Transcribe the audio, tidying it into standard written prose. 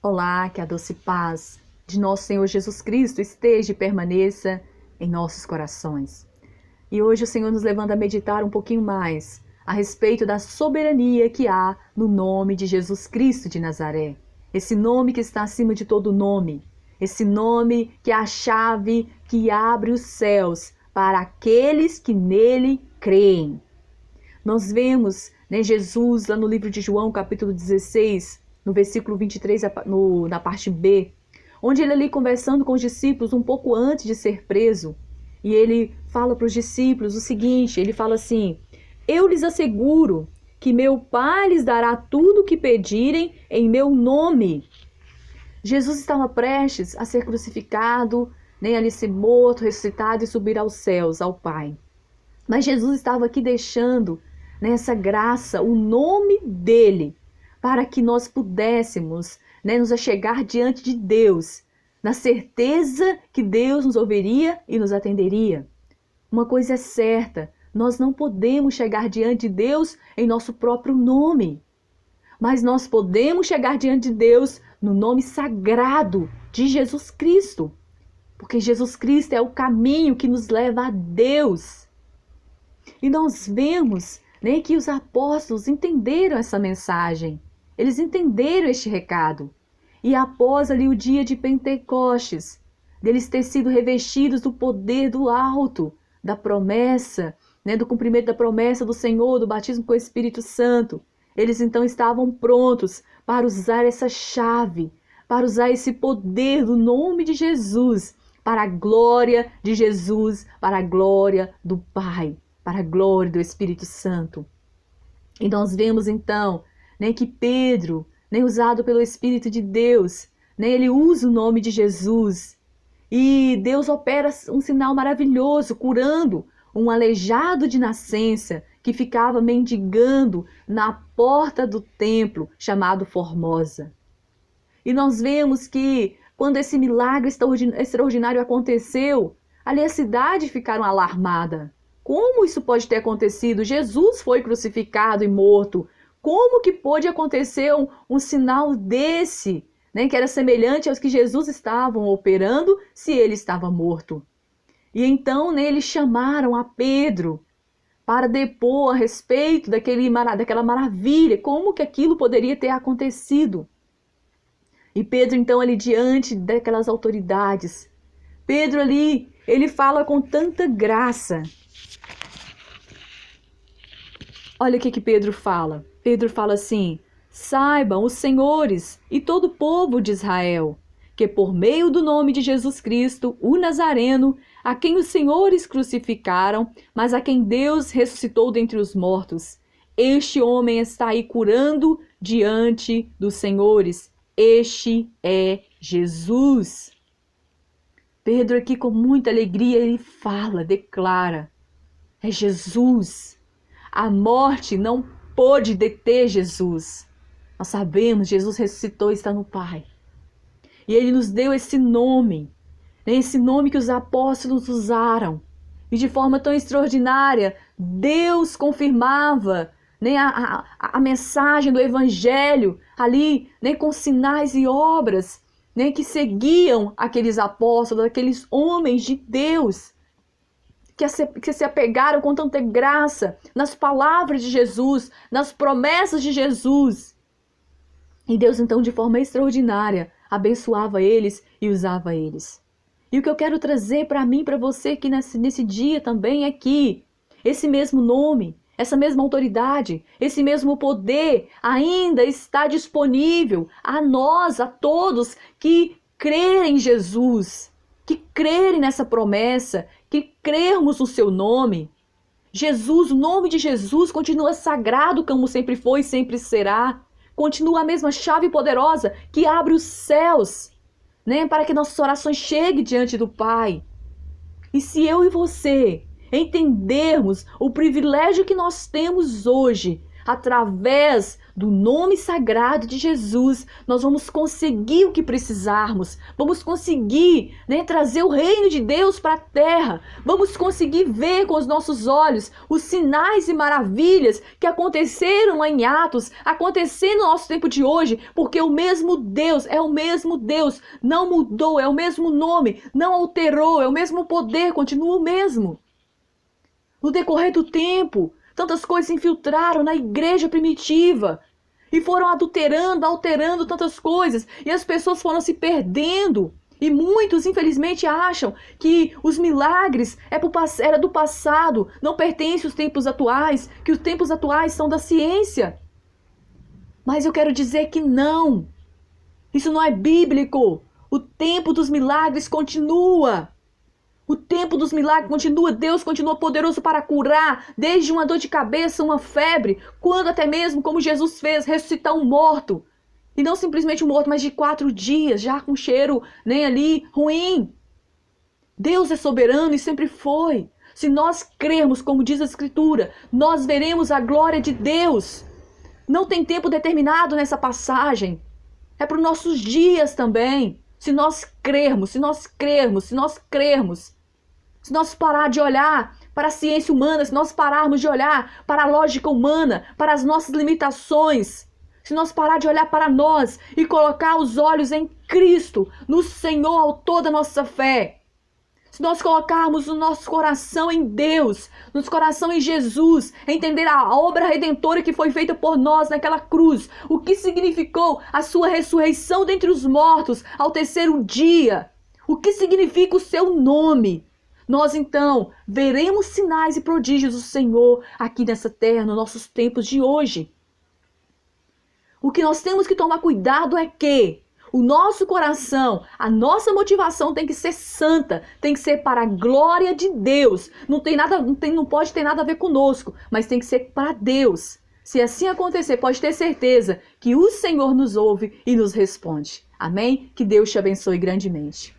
Olá, que a doce paz de nosso Senhor Jesus Cristo esteja e permaneça em nossos corações. E hoje o Senhor nos levanta a meditar um pouquinho mais a respeito da soberania que há no nome de Jesus Cristo de Nazaré. Esse nome que está acima de todo nome. Esse nome que é a chave que abre os céus para aqueles que nele creem. Nós vemos, Jesus lá no livro de João, capítulo 16, no versículo 23, na parte B, onde ele ali conversando com os discípulos um pouco antes de ser preso, e ele fala para os discípulos o seguinte, ele fala assim: eu lhes asseguro que meu Pai lhes dará tudo o que pedirem em meu nome. Jesus estava prestes a ser crucificado, ali ser morto, ressuscitado e subir aos céus, ao Pai. Mas Jesus estava aqui deixando nessa graça o nome dele, para que nós pudéssemos nos achegar diante de Deus, na certeza que Deus nos ouviria e nos atenderia. Uma coisa é certa, nós não podemos chegar diante de Deus em nosso próprio nome, mas nós podemos chegar diante de Deus no nome sagrado de Jesus Cristo, porque Jesus Cristo é o caminho que nos leva a Deus. E nós vemos que os apóstolos entenderam essa mensagem. Eles entenderam este recado. E após ali o dia de Pentecostes, deles ter sido revestidos do poder do alto, da promessa, do cumprimento da promessa do Senhor, do batismo com o Espírito Santo, eles então estavam prontos para usar essa chave, para usar esse poder do nome de Jesus, para a glória de Jesus, para a glória do Pai, para a glória do Espírito Santo. E nós vemos então que Pedro, usado pelo Espírito de Deus, ele usa o nome de Jesus. E Deus opera um sinal maravilhoso, curando um aleijado de nascença que ficava mendigando na porta do templo chamado Formosa. E nós vemos que quando esse milagre extraordinário aconteceu, ali a cidade ficaram alarmada. Como isso pode ter acontecido? Jesus foi crucificado e morto. Como que pôde acontecer um sinal desse, que era semelhante aos que Jesus estava operando se ele estava morto? E então eles chamaram a Pedro para depor a respeito daquela maravilha, como que aquilo poderia ter acontecido. E Pedro então ali diante daquelas autoridades, Pedro ali, ele fala com tanta graça. Olha o que Pedro fala. Pedro fala assim: saibam os senhores e todo o povo de Israel, que por meio do nome de Jesus Cristo, o Nazareno, a quem os senhores crucificaram, mas a quem Deus ressuscitou dentre os mortos, este homem está aí curando diante dos senhores. Este é Jesus. Pedro aqui com muita alegria, ele fala, declara: é Jesus. A morte não pôde deter Jesus. Nós sabemos, Jesus ressuscitou e está no Pai. E ele nos deu esse nome que os apóstolos usaram. E de forma tão extraordinária, Deus confirmava a mensagem do Evangelho ali, com sinais e obras que seguiam aqueles apóstolos, aqueles homens de Deus, que se apegaram com tanta graça nas palavras de Jesus, nas promessas de Jesus. E Deus então, de forma extraordinária, abençoava eles e usava eles. E o que eu quero trazer para mim, para você aqui nesse dia também é que esse mesmo nome, essa mesma autoridade, esse mesmo poder ainda está disponível a nós, a todos que crerem em Jesus, que crerem nessa promessa, que crermos no seu nome. Jesus, o nome de Jesus continua sagrado como sempre foi e sempre será. Continua a mesma chave poderosa que abre os céus, para que nossas orações cheguem diante do Pai. E se eu e você entendermos o privilégio que nós temos hoje, através do nome sagrado de Jesus, nós vamos conseguir o que precisarmos, vamos conseguir, né, trazer o reino de Deus para a terra, vamos conseguir ver com os nossos olhos os sinais e maravilhas que aconteceram lá em Atos, acontecendo no nosso tempo de hoje, porque o mesmo Deus é o mesmo Deus, não mudou, é o mesmo nome, não alterou, é o mesmo poder, continua o mesmo. No decorrer do tempo, tantas coisas se infiltraram na igreja primitiva e foram adulterando, alterando tantas coisas, e as pessoas foram se perdendo. E muitos, infelizmente, acham que os milagres era do passado, não pertencem aos tempos atuais, que os tempos atuais são da ciência. Mas eu quero dizer que não. Isso não é bíblico. O tempo dos milagres continua. O tempo dos milagres continua, Deus continua poderoso para curar, desde uma dor de cabeça, uma febre, quando até mesmo, como Jesus fez, ressuscitar um morto. E não simplesmente um morto, mas de 4 dias, já com cheiro nem ali ruim. Deus é soberano e sempre foi. Se nós crermos, como diz a Escritura, nós veremos a glória de Deus. Não tem tempo determinado nessa passagem. É para os nossos dias também. Se nós crermos, se nós crermos, se nós crermos. Se nós parar de olhar para a ciência humana, se nós pararmos de olhar para a lógica humana, para as nossas limitações, se nós parar de olhar para nós e colocar os olhos em Cristo, no Senhor, autor da nossa fé, se nós colocarmos o nosso coração em Deus, nosso coração em Jesus, entender a obra redentora que foi feita por nós naquela cruz, o que significou a sua ressurreição dentre os mortos ao 3º dia, o que significa o seu nome, nós então veremos sinais e prodígios do Senhor aqui nessa terra, nos nossos tempos de hoje. O que nós temos que tomar cuidado é que o nosso coração, a nossa motivação tem que ser santa, tem que ser para a glória de Deus. Não pode ter nada a ver conosco, mas tem que ser para Deus. Se assim acontecer, pode ter certeza que o Senhor nos ouve e nos responde. Amém? Que Deus te abençoe grandemente.